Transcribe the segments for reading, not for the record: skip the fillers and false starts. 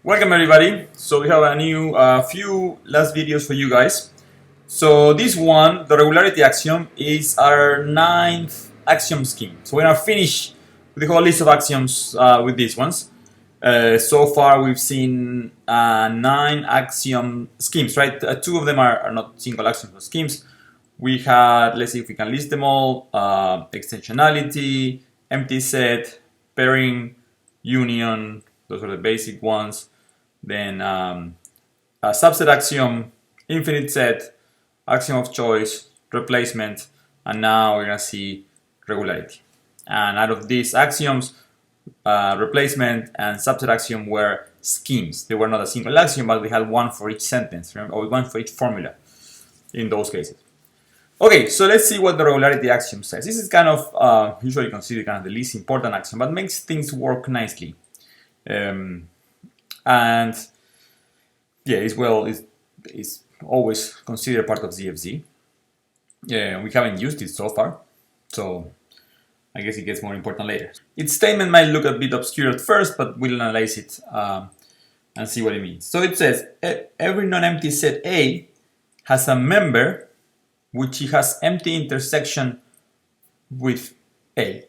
Welcome everybody. So we have a new few last videos for you guys. So this one, the regularity axiom, is our 9th axiom scheme. So we're gonna finish with the whole list of axioms with these ones. So far we've seen 9 axiom schemes, right? 2 of them are not single axioms but schemes. We had, let's see if we can list them all, extensionality, empty set, pairing, union, those are the basic ones. Then a subset axiom, infinite set, axiom of choice, replacement, and now we're gonna see regularity. And out of these axioms, replacement and subset axiom were schemes. They were not a single axiom, but we had one for each sentence, remember? Or one for each formula in those cases. Okay, so let's see what the regularity axiom says. This is kind of usually considered kind of the least important axiom, but makes things work nicely. And yeah, it's always considered part of ZFZ. Yeah, we haven't used it so far, so I guess it gets more important later. Its statement might look a bit obscure at first, but we'll analyze it and see what it means. So it says every non-empty set A has a member which has empty intersection with A.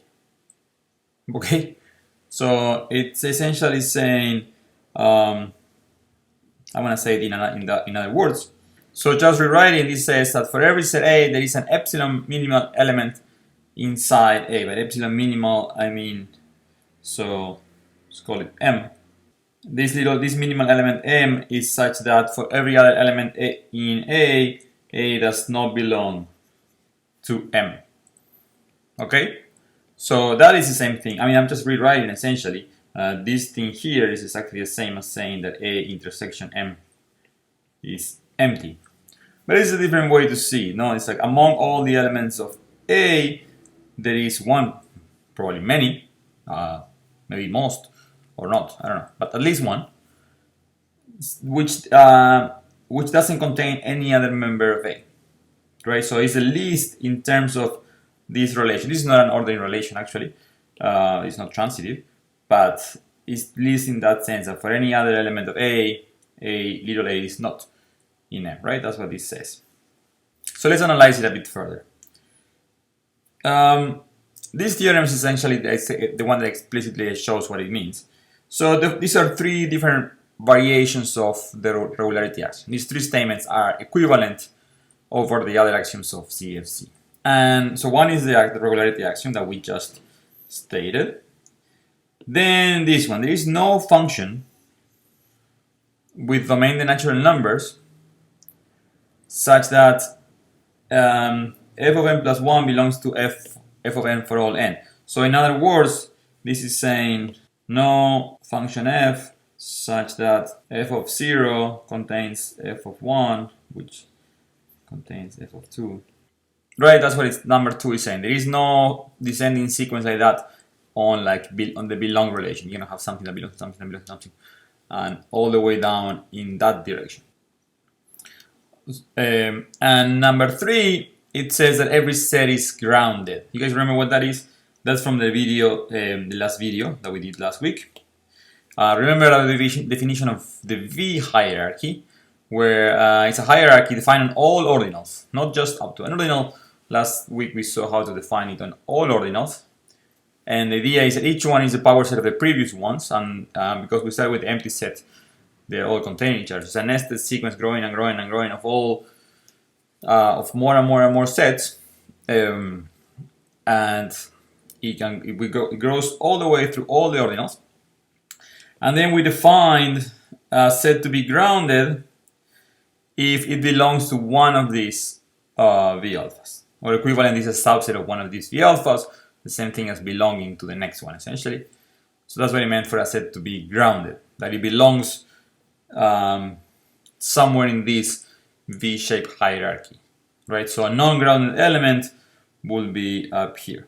Okay, so it's essentially saying, I'm going to say it in other words. So just rewriting, this says that for every set A, there is an epsilon minimal element inside A. By epsilon minimal, I mean, so let's call it M. This minimal element M is such that for every other element in A does not belong to M. Okay? So that is the same thing. I mean, I'm just rewriting essentially. This thing here is exactly the same as saying that A intersection M is empty. But it's a different way to see it. No, it's like among all the elements of A, there is one, probably many, maybe most, or not, I don't know, but at least one, which doesn't contain any other member of A. Right? So it's the least in terms of this relation. This is not an ordering relation actually. It's not transitive. But it's least in that sense that for any other element of A little a is not in M, right? That's what this says. So let's analyze it a bit further. This theorem is essentially the one that explicitly shows what it means. So these are 3 different variations of the regularity axiom. These 3 statements are equivalent over the other axioms of ZFZ. And so one is the regularity axiom that we just stated. Then this one, there is no function with domain the natural numbers such that f of n plus 1 belongs to f of n for all n. So in other words, this is saying no function f such that f of 0 contains f of 1, which contains f of 2. Right, that's what it's number 2 is saying. There is no descending sequence like that on the belong relation. You're gonna have something that belongs to something that belongs to something, and all the way down in that direction. And number 3, it says that every set is grounded. You guys remember what that is? That's from the video, the last video that we did last week. Remember the definition of the V hierarchy, where it's a hierarchy defined on all ordinals, not just up to an ordinal. Last week we saw how to define it on all ordinals. And the idea is that each one is a power set of the previous ones, and because we start with the empty set, they all contain each other. It's a nested sequence growing and growing and growing of all of more and more and more sets, and it grows all the way through all the ordinals. And then we defined a set to be grounded if it belongs to one of these V alphas, or equivalent is a subset of one of these V alphas. The same thing as belonging to the next one, essentially. So that's what it meant for a set to be grounded, that it belongs somewhere in this V-shaped hierarchy, right? So a non-grounded element will be up here.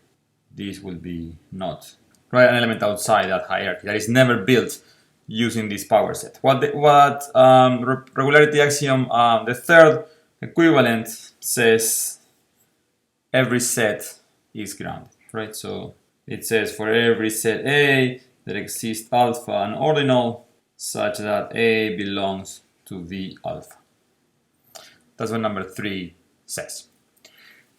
This will be not, right? An element outside that hierarchy that is never built using this power set. Regularity axiom, the third equivalent, says every set is grounded. Right, so it says for every set A that exists alpha and ordinal such that A belongs to V alpha. That's what number 3 says.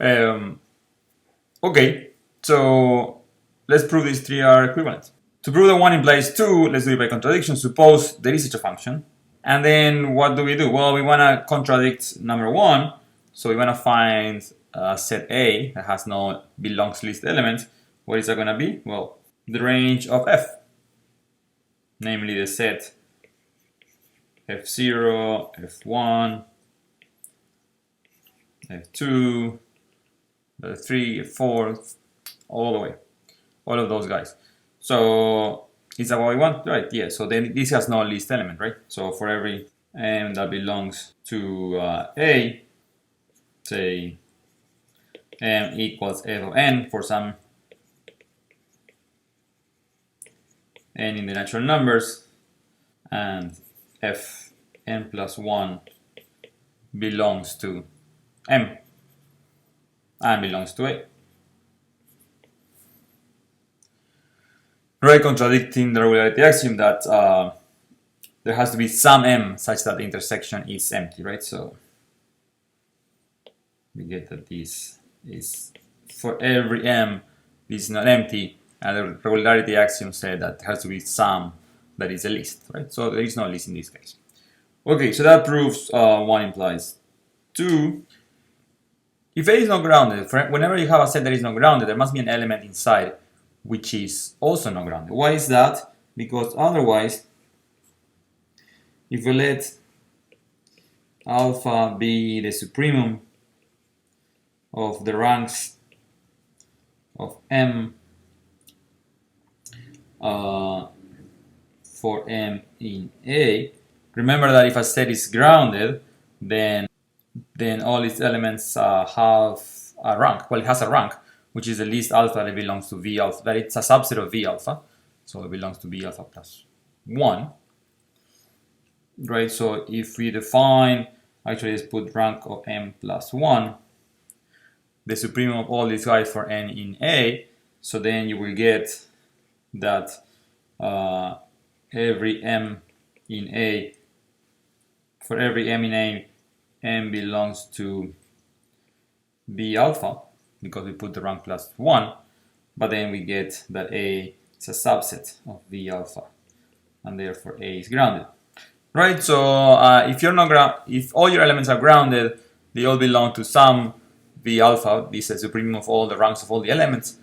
Okay, so let's prove these 3 are equivalent. To prove that 1 implies 2, let's do it by contradiction. Suppose there is such a function. And then what do? Well, we want to contradict number 1. So we want to find a set A that has no belongs list element. What is that going to be? Well, the range of F. Namely the set F0, F1, F2, F3, F4, all the way. All of those guys. So is that what we want? Right, yeah. So then this has no list element, right? So for every m that belongs to A, say m equals f of n for some n in the natural numbers, and f n plus 1 belongs to m and belongs to A. Right, contradicting the regularity axiom that there has to be some m such that the intersection is empty, right? So we get that this is for every m, this is not empty, and the regularity axiom said that there has to be some that is a list, right? So there is no list in this case. Okay, so that proves 1 implies 2. If A is not grounded, whenever you have a set that is not grounded, there must be an element inside which is also not grounded. Why is that? Because otherwise, if we let alpha be the supremum of the ranks of m for m in A, remember that if a set is grounded, then all its elements have a rank. Well, it has a rank, which is the least alpha that belongs to V alpha, that it's a subset of V alpha, so it belongs to V alpha plus 1, right? So if we define, actually let's put rank of m plus 1, the supremum of all these guys for n in A, so then you will get that every m in A, for every m in A, m belongs to V alpha, because we put the rank plus 1, but then we get that A is a subset of V alpha, and therefore A is grounded. Right, so if all your elements are grounded, they all belong to some V alpha, this is the supremum of all the ranks of all the elements,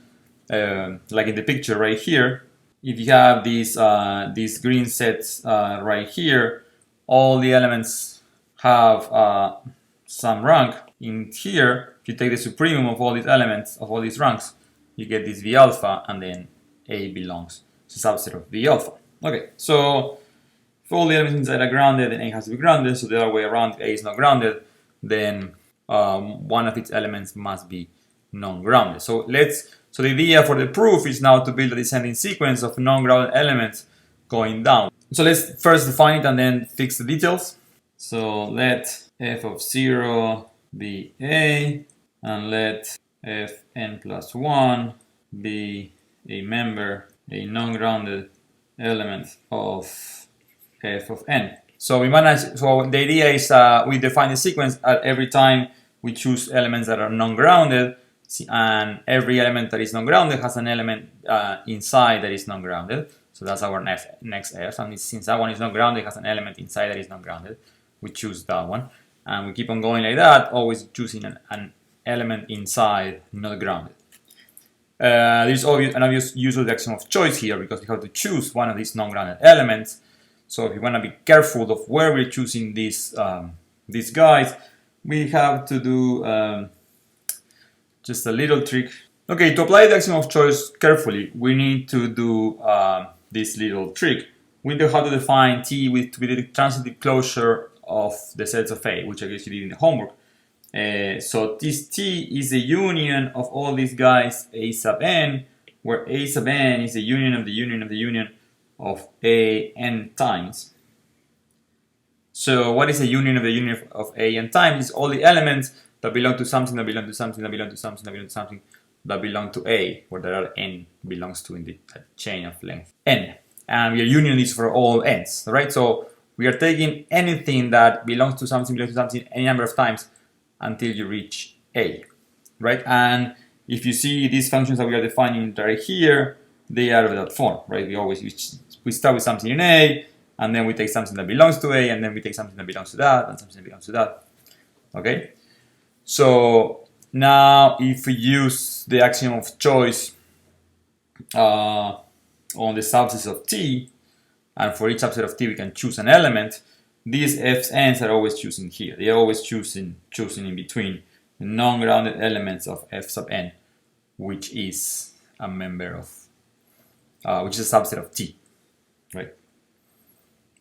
like in the picture right here. If you have these green sets right here, all the elements have some rank. In here, if you take the supremum of all these elements, of all these ranks, you get this V alpha, and then A belongs to a subset of V alpha. Okay, so if all the elements inside are grounded, then A has to be grounded, so the other way around, if A is not grounded, then one of its elements must be non-grounded. So the idea for the proof is now to build a descending sequence of non-grounded elements going down. So let's first define it and then fix the details. So let f of 0 be A, and let fn plus 1 be a member, a non-grounded element of f of n. So the idea is we define the sequence at every time we choose elements that are non-grounded, and every element that is non-grounded has an element inside that is non-grounded. So that's our next f, and since that one is not grounded, it has an element inside that is not grounded. We choose that one, and we keep on going like that, always choosing an element inside, not grounded. There's an obvious use of the axiom of choice here, because we have to choose one of these non-grounded elements. So if you want to be careful of where we're choosing these guys, we have to do just a little trick. Okay, to apply the axiom of choice carefully, we need to do this little trick. We know how to define T with the transitive closure of the sets of A, which I guess you did in the homework. So this T is the union of all these guys A sub n, where A sub n is the union of the union of the union of A n times. So what is the union of the union of A n times? Is all the elements that belong to something, that belong to something, that belong to something, that belong to something, that belong to A, where there are n belongs to in the chain of length n. and we are union this for all n's, right? So we are taking anything that belongs to something any number of times until you reach a, right? And if you see these functions that we are defining right here, they are of that form, right? We start with something in a, and then we take something that belongs to a, and then we take something that belongs to that, and something that belongs to that. Okay? So now if we use the axiom of choice on the subsets of T, and for each subset of T we can choose an element, these Fn's are always choosing here. They are always choosing in between the non-grounded elements of F sub n, which is a member of, which is a subset of T, right?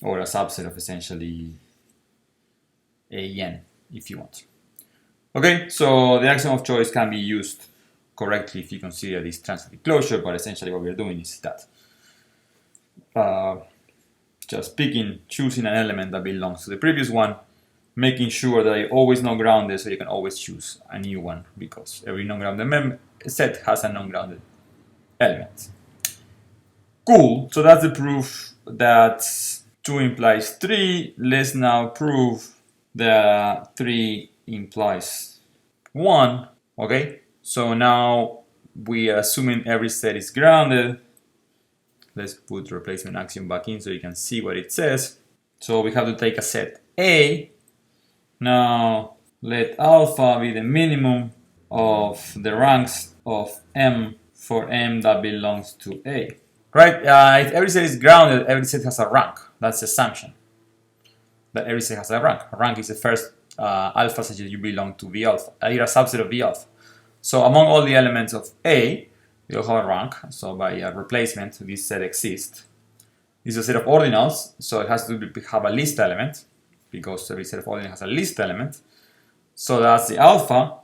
Or a subset of essentially an, if you want. Okay, so the axiom of choice can be used correctly if you consider this transitive closure, but essentially what we're doing is that just choosing an element that belongs to the previous one, making sure that you always know grounded, so you can always choose a new one, because every non-grounded set has a non-grounded element. Cool, so that's the proof that 2 implies 3. Let's now prove that 3 implies 1. Okay, so now we are assuming every set is grounded. Let's put replacement axiom back in so you can see what it says. So we have to take a set A. Now let alpha be the minimum of the ranks of M for M that belongs to A. Right? If every set is grounded, every set has a rank. That's the assumption. That every set has a rank. A rank is the first alpha such that you belong to V alpha. You're a subset of V alpha. So among all the elements of A, you'll have a rank. So by replacement, this set exists. This is a set of ordinals, so it has to have a list element, because every set of ordinals has a list element. So that's the alpha.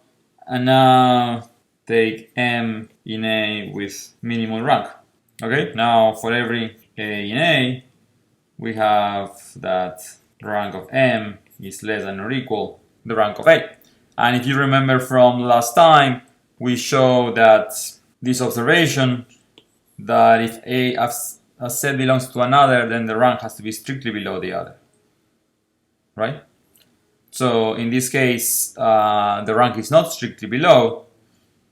And now take M in A with minimal rank. Okay, now for every A in A, we have that rank of M is less than or equal the rank of A. And if you remember from last time, we showed that this observation, that if a set belongs to another, then the rank has to be strictly below the other, right? So in this case, the rank is not strictly below,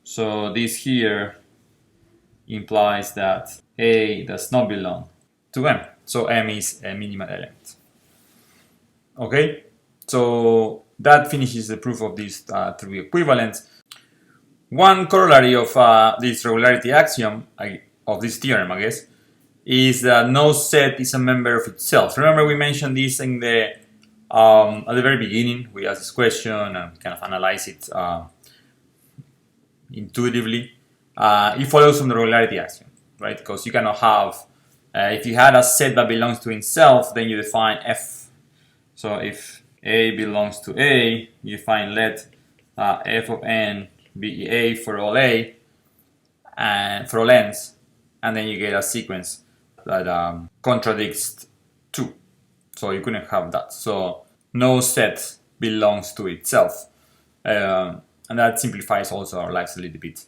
so this here implies that A does not belong to M. So M is a minimal element. Okay, so that finishes the proof of this through equivalence. One corollary of this regularity axiom, of this theorem, I guess, is that no set is a member of itself. Remember we mentioned this in the at the very beginning. We asked this question and kind of analyze it intuitively. It follows from the regularity axiom, right? Because you cannot have, if you had a set that belongs to itself, then you define F. So if A belongs to A, you define let F of n be A for all A and for all n's, and then you get a sequence that contradicts 2. So you couldn't have that. So no set belongs to itself. And that simplifies also our lives a little bit,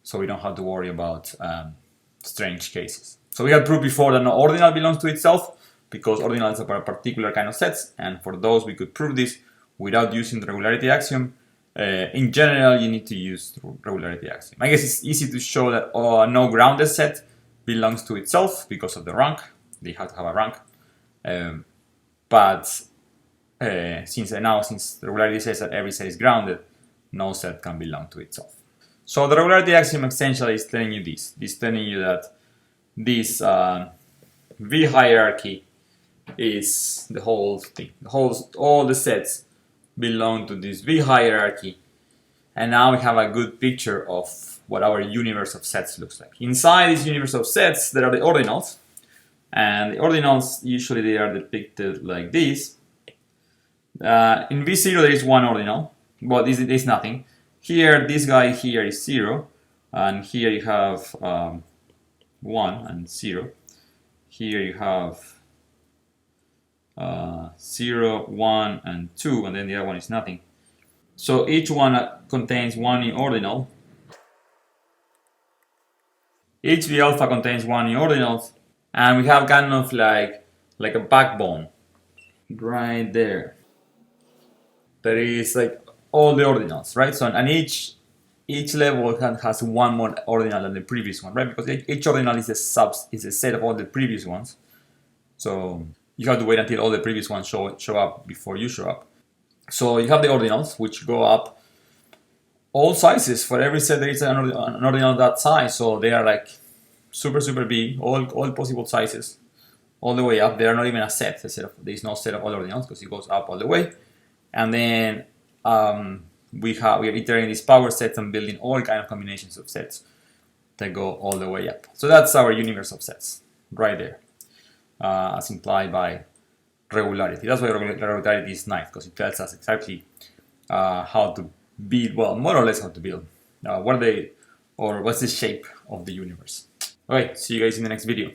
so we don't have to worry about strange cases. So we had proved before that no ordinal belongs to itself, because ordinals are a particular kind of sets, and for those we could prove this without using the regularity axiom. In general, you need to use the regularity axiom. I guess it's easy to show that no grounded set belongs to itself because of the rank. They have to have a rank. But since the regularity says that every set is grounded, no set can belong to itself. So the regularity axiom essentially is telling you this. It's telling you that this V hierarchy is the whole thing. All the sets belong to this V hierarchy. And now we have a good picture of what our universe of sets looks like. Inside this universe of sets, there are the ordinals. And the ordinals, usually they are depicted like this. In V0 there is one ordinal, but this is nothing. Here, this guy here is 0, and here you have 1 and 0. Here you have 0, 1, and 2, and then the other one is nothing. So each one contains one ordinal. Each V alpha contains one ordinal, And we have kind of like a backbone right there. That is like all the ordinals, right? So and each level has one more ordinal than the previous one, right? Because each ordinal is a set of all the previous ones. So you have to wait until all the previous ones show up before you show up. So you have the ordinals, which go up all sizes. For every set there is an ordinal that size. So they are like super big, all possible sizes, all the way up. They are not even a set. There is no set of all ordinals because it goes up all the way. And then we are iterating these power sets and building all kind of combinations of sets that go all the way up. So that's our universe of sets right there, as implied by regularity. That's why regularity is nice, because it tells us exactly how to build, well, more or less how to build. What's the shape of the universe. Okay, see you guys in the next video.